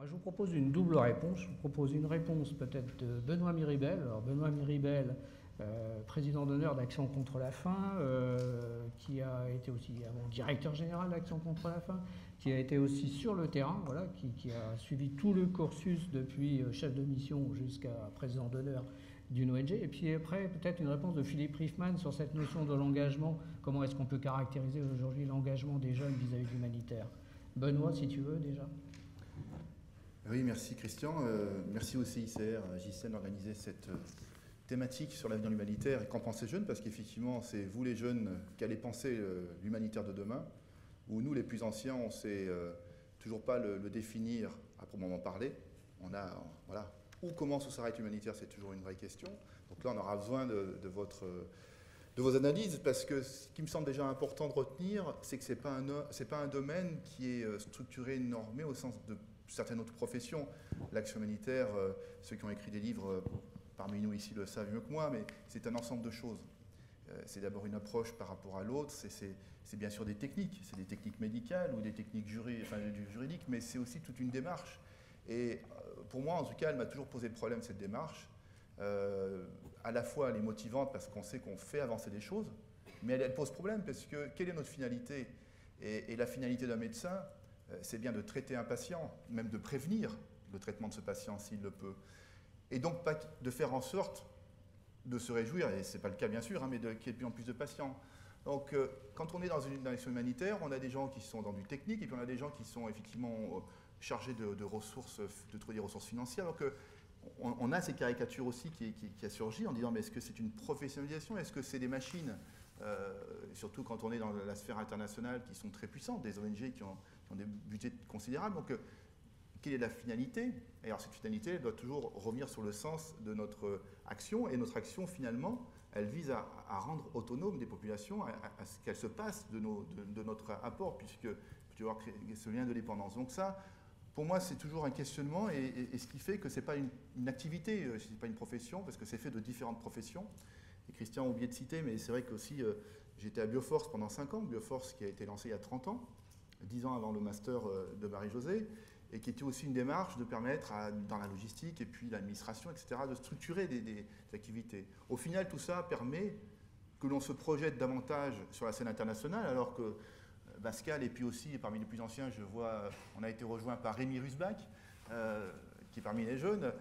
Moi, je vous propose une double réponse. Je vous propose une réponse peut-être de Benoît Miribel. Alors, Benoît Miribel, président d'honneur d'Action contre la faim, qui a été aussi directeur général d'Action contre la faim, qui a été aussi sur le terrain, voilà, qui a suivi tout le cursus depuis chef de mission jusqu'à président d'honneur d'une ONG. Et puis après, peut-être une réponse de Philippe Riefmann sur cette notion de l'engagement. Comment est-ce qu'on peut caractériser aujourd'hui l'engagement des jeunes vis-à-vis de l'humanitaire? Benoît, si tu veux, déjà. Oui, merci Christian. Merci au CICR, à Ghislaine d'organiser cette thématique sur l'avenir humanitaire et qu'en pensent les jeunes, parce qu'effectivement, c'est vous les jeunes qui allez penser l'humanitaire de demain, où nous, les plus anciens, on ne sait toujours pas le définir à proprement parler. Voilà, où commence ou s'arrête l'humanitaire, c'est toujours une vraie question. Donc là, on aura besoin de vos analyses, parce que ce qui me semble déjà important de retenir, c'est que ce n'est pas un domaine qui est structuré, normé au sens de certaines autres professions. L'action humanitaire, ceux qui ont écrit des livres parmi nous ici le savent mieux que moi, mais c'est un ensemble de choses. C'est d'abord une approche par rapport à l'autre, c'est bien sûr des techniques, c'est des techniques médicales ou des techniques juridiques, mais c'est aussi toute une démarche. Et pour moi, en tout cas, elle m'a toujours posé le problème, cette démarche. À la fois, elle est motivante parce qu'on sait qu'on fait avancer des choses, mais elle pose problème parce que quelle est notre finalité? Et la finalité d'un médecin, c'est bien de traiter un patient, même de prévenir le traitement de ce patient s'il le peut. Et donc pas de faire en sorte de se réjouir, et ce n'est pas le cas bien sûr, hein, mais qu'il y ait de plus en plus de patients. Donc quand on est dans une action humanitaire, on a des gens qui sont dans du technique, et puis on a des gens qui sont effectivement chargés de ressources, de trouver des ressources financières. Donc on a ces caricatures aussi qui a surgi en disant mais est-ce que c'est une professionnalisation? Est-ce que c'est des machines surtout quand on est dans la sphère internationale qui sont très puissantes, des ONG qui ont des budgets considérables. Donc quelle est la finalité? Et alors cette finalité, elle doit toujours revenir sur le sens de notre action, et notre action finalement, elle vise à rendre autonomes des populations, à ce qu'elles se passent de notre apport, puisque tu vas avoir ce lien de dépendance. Donc ça, pour moi, c'est toujours un questionnement, et ce qui fait que ce n'est pas une activité, ce n'est pas une profession, parce que c'est fait de différentes professions. Et Christian a oublié de citer, mais c'est vrai qu'aussi, j'étais à Bioforce pendant 5 ans, Bioforce qui a été lancé il y a 30 ans, 10 ans avant le master de Marie-Josée, et qui était aussi une démarche de permettre, dans la logistique et puis l'administration, etc., de structurer des activités. Au final, tout ça permet que l'on se projette davantage sur la scène internationale, alors que Pascal, et puis aussi, parmi les plus anciens, je vois, on a été rejoint par Rémi Rusbach, qui est parmi les jeunes.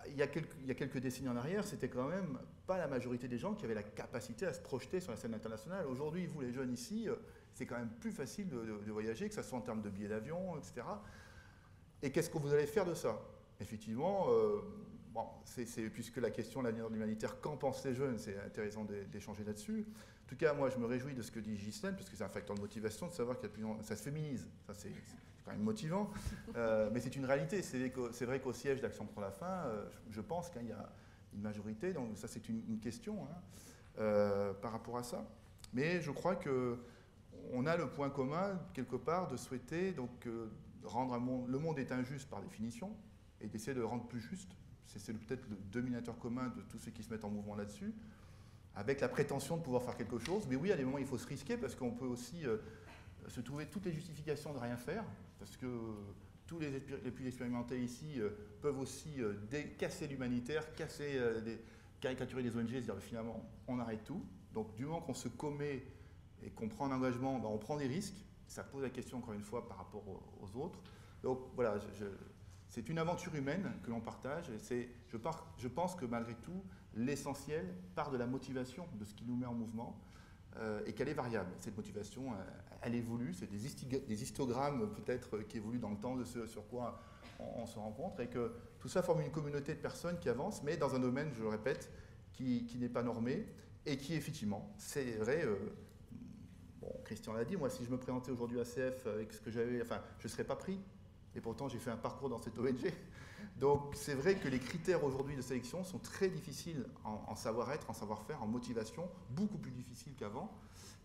Il y a quelques décennies en arrière, c'était quand même pas la majorité des gens qui avaient la capacité à se projeter sur la scène internationale. Aujourd'hui, vous les jeunes ici, c'est quand même plus facile de voyager, que ce soit en termes de billets d'avion, etc. Et qu'est-ce que vous allez faire de ça? Effectivement, puisque la question de l'avenir de l'humanitaire, qu'en pensent les jeunes, c'est intéressant d'échanger là-dessus. En tout cas, moi, je me réjouis de ce que dit Ghislaine, parce que c'est un facteur de motivation de savoir qu'il y a ça se féminise. Ça, c'est quand même motivant. Mais c'est une réalité. C'est vrai qu'au siège d'Action pour la faim, je pense qu'il y a une majorité. Donc ça, c'est une question par rapport à ça. Mais je crois qu'on a le point commun, quelque part, de souhaiter donc, rendre le monde est injuste par définition, et d'essayer de le rendre plus juste. C'est peut-être le dominateur commun de tous ceux qui se mettent en mouvement là-dessus, avec la prétention de pouvoir faire quelque chose. Mais oui, à des moments, il faut se risquer, parce qu'on peut aussi se trouver toutes les justifications de rien faire, parce que tous les plus expérimentés ici peuvent aussi casser l'humanitaire, caricaturer les ONG, se dire finalement, on arrête tout. Donc du moment qu'on se commet et qu'on prend un engagement, on prend des risques. Ça pose la question, encore une fois, par rapport aux autres. Donc voilà, c'est une aventure humaine que l'on partage. Et je pense que malgré tout, l'essentiel part de la motivation, de ce qui nous met en mouvement, et qu'elle est variable. Cette motivation, elle évolue. C'est des histogrammes peut-être qui évoluent dans le temps de ce sur quoi on se rencontre, et que tout ça forme une communauté de personnes qui avancent, mais dans un domaine, je le répète, qui n'est pas normé, et qui effectivement, c'est vrai... Bon, Christian l'a dit, moi si je me présentais aujourd'hui à CF avec ce que j'avais, enfin je ne serais pas pris, et pourtant j'ai fait un parcours dans cette ONG. Donc c'est vrai que les critères aujourd'hui de sélection sont très difficiles en savoir-être, en savoir-faire, en motivation, beaucoup plus difficiles qu'avant,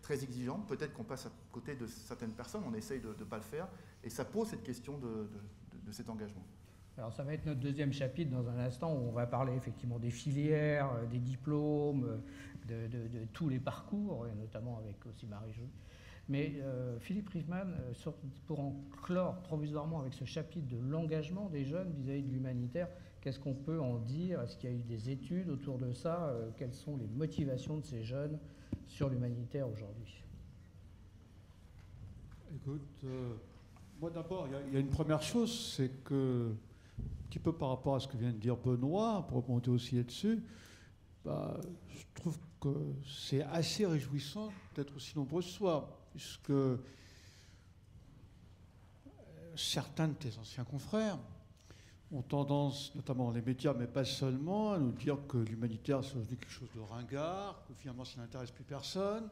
très exigeants. Peut-être qu'on passe à côté de certaines personnes, on essaye de ne pas le faire, et ça pose cette question de cet engagement. Alors ça va être notre deuxième chapitre dans un instant, où on va parler effectivement des filières, des diplômes, de tous les parcours, et notamment avec aussi Marie-Jo. Mais Philippe Riefmann, pour en clore provisoirement avec ce chapitre de l'engagement des jeunes vis-à-vis de l'humanitaire, qu'est-ce qu'on peut en dire? Est-ce qu'il y a eu des études autour de ça? Quelles sont les motivations de ces jeunes sur l'humanitaire aujourd'hui? Écoute, moi d'abord, il y a une première chose, c'est que, un petit peu par rapport à ce que vient de dire Benoît, pour remonter aussi là-dessus, bah, je trouve que c'est assez réjouissant d'être aussi nombreux ce soir, puisque certains de tes anciens confrères ont tendance, notamment les médias, mais pas seulement, à nous dire que l'humanitaire c'est devenu quelque chose de ringard, que finalement ça n'intéresse plus personne,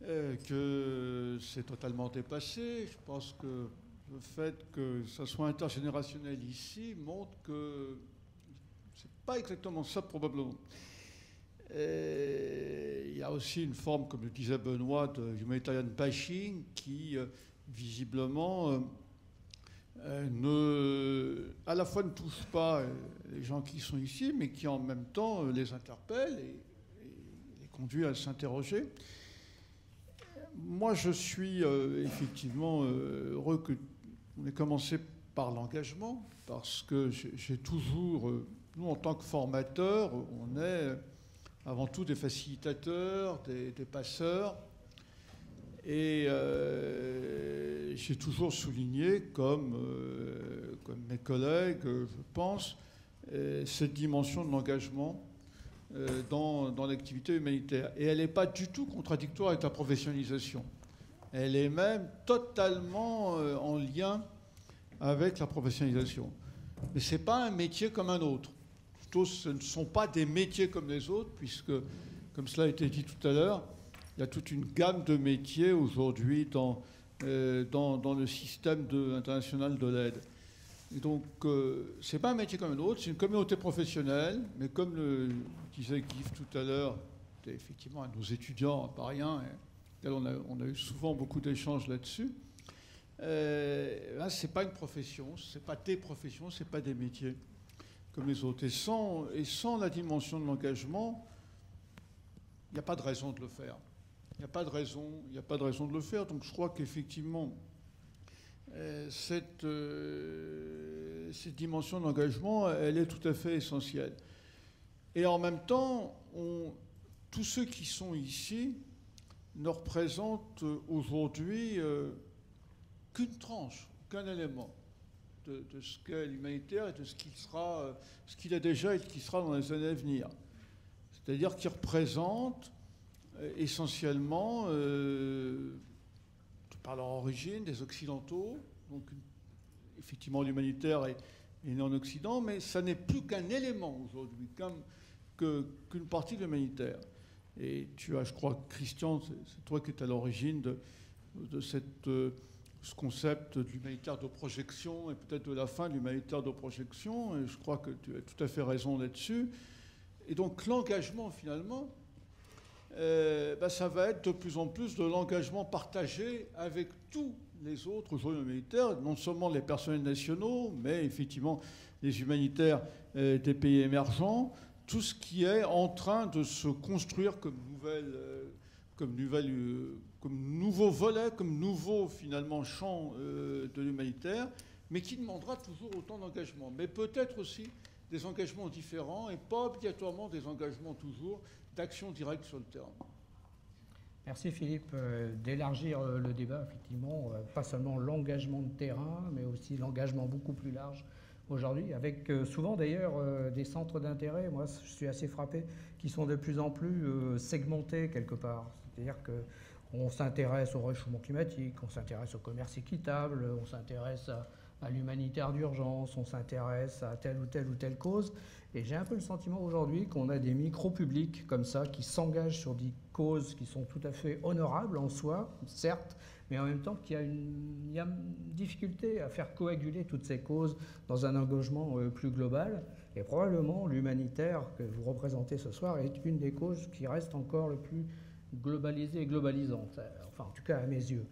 que c'est totalement dépassé. Je pense que le fait que ça soit intergénérationnel ici montre que c'est pas exactement ça probablement. Il y a aussi une forme, comme le disait Benoît, de humanitarian bashing qui visiblement à la fois ne touche pas les gens qui sont ici, mais qui en même temps les interpelle et les conduit à s'interroger. Moi, je suis effectivement heureux qu'on ait commencé par l'engagement, parce que j'ai toujours, nous en tant que formateurs, on est avant tout des facilitateurs, des passeurs, et j'ai toujours souligné, comme mes collègues, je pense, cette dimension de l'engagement dans l'activité humanitaire. Et elle n'est pas du tout contradictoire avec la professionnalisation. Elle est même totalement en lien avec la professionnalisation. Mais ce n'est pas un métier comme un autre. Plutôt, ce ne sont pas des métiers comme les autres, puisque, comme cela a été dit tout à l'heure, il y a toute une gamme de métiers aujourd'hui dans le système international de l'aide. Et donc, ce n'est pas un métier comme un autre, c'est une communauté professionnelle, mais comme le disait Guy tout à l'heure, c'était effectivement un de nos étudiants, pas rien, et on a eu souvent beaucoup d'échanges là-dessus. Là, ce n'est pas une profession, ce n'est pas des professions, ce n'est pas des métiers comme les autres. Et sans la dimension de l'engagement, il n'y a pas de raison de le faire. Il n'y a pas de raison de le faire. Donc je crois qu'effectivement, cette dimension d'engagement, elle est tout à fait essentielle. Et en même temps, tous ceux qui sont ici ne représentent aujourd'hui qu'une tranche, qu'un élément de ce qu'est l'humanitaire et de ce qu'il est déjà et ce qui sera dans les années à venir. C'est-à-dire qu'ils représentent essentiellement, par leur origine, des Occidentaux. Donc, effectivement, l'humanitaire est né en Occident, mais ça n'est plus qu'un élément aujourd'hui, qu'une partie de l'humanitaire. Et tu as, je crois, Christian, c'est toi qui es à l'origine de ce concept de l'humanitaire de projection et peut-être de la fin de l'humanitaire de projection. Et je crois que tu as tout à fait raison là-dessus. Et donc, l'engagement, finalement, ça va être de plus en plus de l'engagement partagé avec tous les autres joueurs humanitaires, non seulement les personnels nationaux, mais effectivement les humanitaires des pays émergents, tout ce qui est en train de se construire comme nouveau volet, comme nouveau finalement champ de l'humanitaire, mais qui demandera toujours autant d'engagement. Mais peut-être aussi des engagements différents et pas obligatoirement des engagements toujours d'action directe sur le terrain. Merci Philippe d'élargir le débat, effectivement, pas seulement l'engagement de terrain, mais aussi l'engagement beaucoup plus large aujourd'hui, avec souvent d'ailleurs des centres d'intérêt, moi je suis assez frappé, qui sont de plus en plus segmentés quelque part. C'est-à-dire qu'on s'intéresse au réchauffement climatique, on s'intéresse au commerce équitable, on s'intéresse à l'humanitaire d'urgence, on s'intéresse à telle ou telle cause. Et j'ai un peu le sentiment aujourd'hui qu'on a des micro-publics comme ça qui s'engagent sur des causes qui sont tout à fait honorables en soi, certes, mais en même temps qu'il y a une difficulté à faire coaguler toutes ces causes dans un engagement plus global. Et probablement l'humanitaire que vous représentez ce soir est une des causes qui reste encore le plus globalisée et globalisante, enfin en tout cas à mes yeux.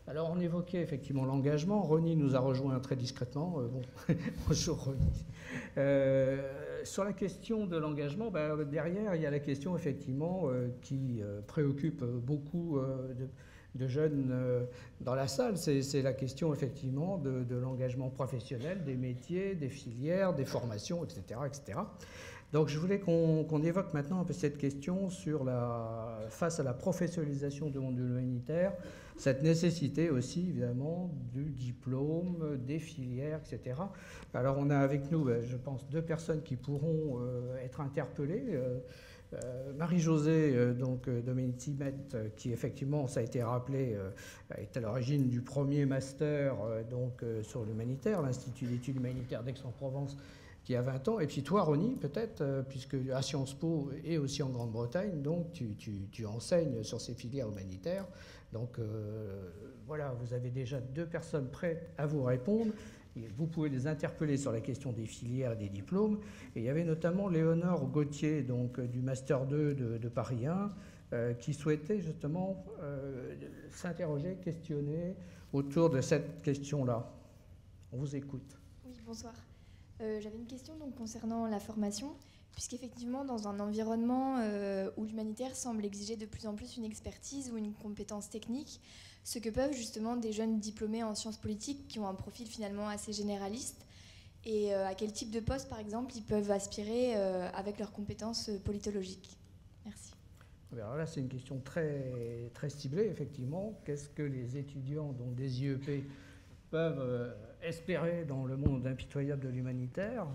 Alors on évoquait effectivement l'engagement. Ronnie nous a rejoint très discrètement. Bonjour Ronnie. Sur la question de l'engagement, derrière il y a la question effectivement qui préoccupe beaucoup jeunes dans la salle. C'est la question effectivement de l'engagement professionnel, des métiers, des filières, des formations, etc. etc. Donc je voulais qu'on évoque maintenant un peu cette question face à la professionnalisation du monde de l'humanitaire, cette nécessité aussi évidemment du diplôme, des filières, etc. Alors on a avec nous, je pense, 2 personnes qui pourront être interpellées. Marie-Josée Domenici-Met, qui effectivement, ça a été rappelé, est à l'origine du premier master sur l'humanitaire, l'Institut d'études humanitaires d'Aix-en-Provence, qui a 20 ans. Et puis toi, Ronnie, peut-être, puisque à Sciences Po et aussi en Grande-Bretagne, donc tu enseignes sur ces filières humanitaires. Donc voilà, vous avez déjà 2 personnes prêtes à vous répondre. Et vous pouvez les interpeller sur la question des filières et des diplômes. Et il y avait notamment Léonore Gauthier, du Master 2 de Paris 1, qui souhaitait justement s'interroger, questionner autour de cette question-là. On vous écoute. Oui, bonsoir. J'avais une question concernant la formation, puisqu'effectivement, dans un environnement où l'humanitaire semble exiger de plus en plus une expertise ou une compétence technique, ce que peuvent justement des jeunes diplômés en sciences politiques qui ont un profil finalement assez généraliste, et à quel type de poste, par exemple, ils peuvent aspirer avec leurs compétences politologiques. Merci. Alors là, c'est une question très, très ciblée, effectivement. Qu'est-ce que les étudiants, donc des IEP, peuvent espérer dans le monde impitoyable de l'humanitaire?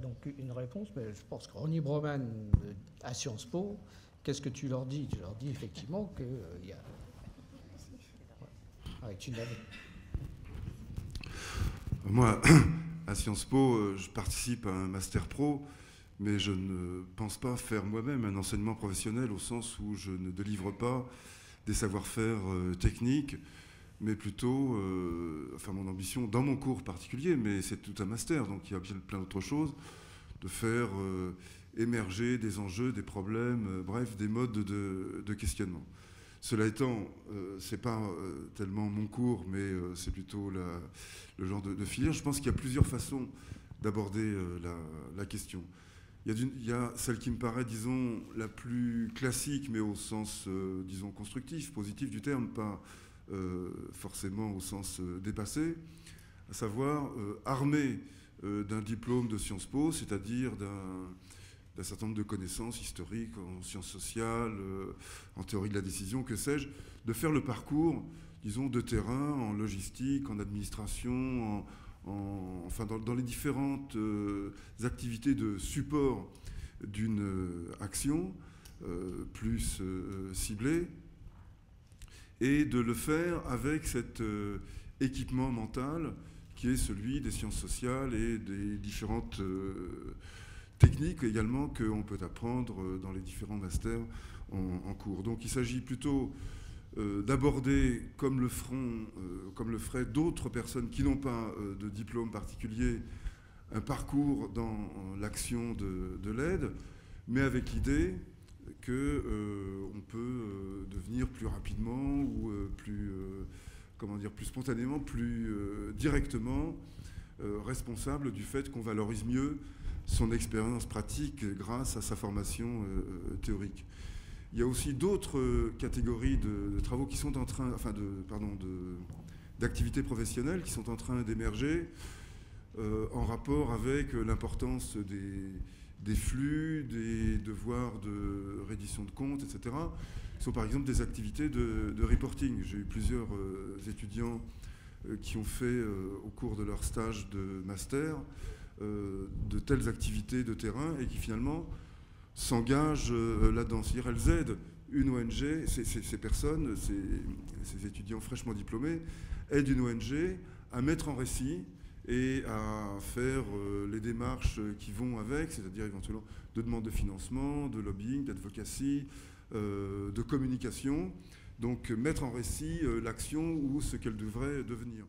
Donc une réponse, mais je pense que Ronnie Broman à Sciences Po, qu'est-ce que tu leur dis? Tu leur dis effectivement qu'il y a... Ouais, tu l'avais. Moi, à Sciences Po, je participe à un Master Pro, mais je ne pense pas faire moi-même un enseignement professionnel au sens où je ne délivre pas des savoir-faire techniques, mais plutôt, mon ambition, dans mon cours particulier, mais c'est tout un master, donc il y a plein d'autres choses, de faire émerger des enjeux, des problèmes, bref, des modes de questionnement. Cela étant, ce n'est pas tellement mon cours, mais c'est plutôt le genre de filière. Je pense qu'il y a plusieurs façons d'aborder la question. Il y a celle qui me paraît, disons, la plus classique, mais au sens, disons, constructif, positif du terme, pas forcément au sens dépassé, à savoir armé d'un diplôme de Sciences Po, c'est-à-dire d'un certain nombre de connaissances historiques en sciences sociales, en théorie de la décision, que sais-je, de faire le parcours, disons, de terrain, en logistique, en administration, dans les différentes activités de support d'une action plus ciblée, et de le faire avec cet équipement mental qui est celui des sciences sociales et des différentes techniques également qu'on peut apprendre dans les différents masters en cours. Donc il s'agit plutôt d'aborder, comme le feraient d'autres personnes qui n'ont pas de diplôme particulier, un parcours dans l'action de l'aide, mais avec l'idée qu'on peut devenir plus rapidement ou plus spontanément, plus directement responsable du fait qu'on valorise mieux son expérience pratique grâce à sa formation théorique. Il y a aussi d'autres catégories de travaux qui sont en train, d'activités professionnelles qui sont en train d'émerger en rapport avec l'importance des flux, des devoirs de reddition de comptes, etc. Ce sont par exemple des activités de reporting. J'ai eu plusieurs étudiants qui ont fait au cours de leur stage de master de telles activités de terrain et qui finalement s'engagent là-dedans. C'est-à-dire elles aident une ONG, ces personnes, ces étudiants fraîchement diplômés, aident une ONG à mettre en récit et à faire les démarches qui vont avec, c'est-à-dire éventuellement de demande de financement, de lobbying, d'advocacy, de communication. Donc mettre en récit l'action ou ce qu'elle devrait devenir.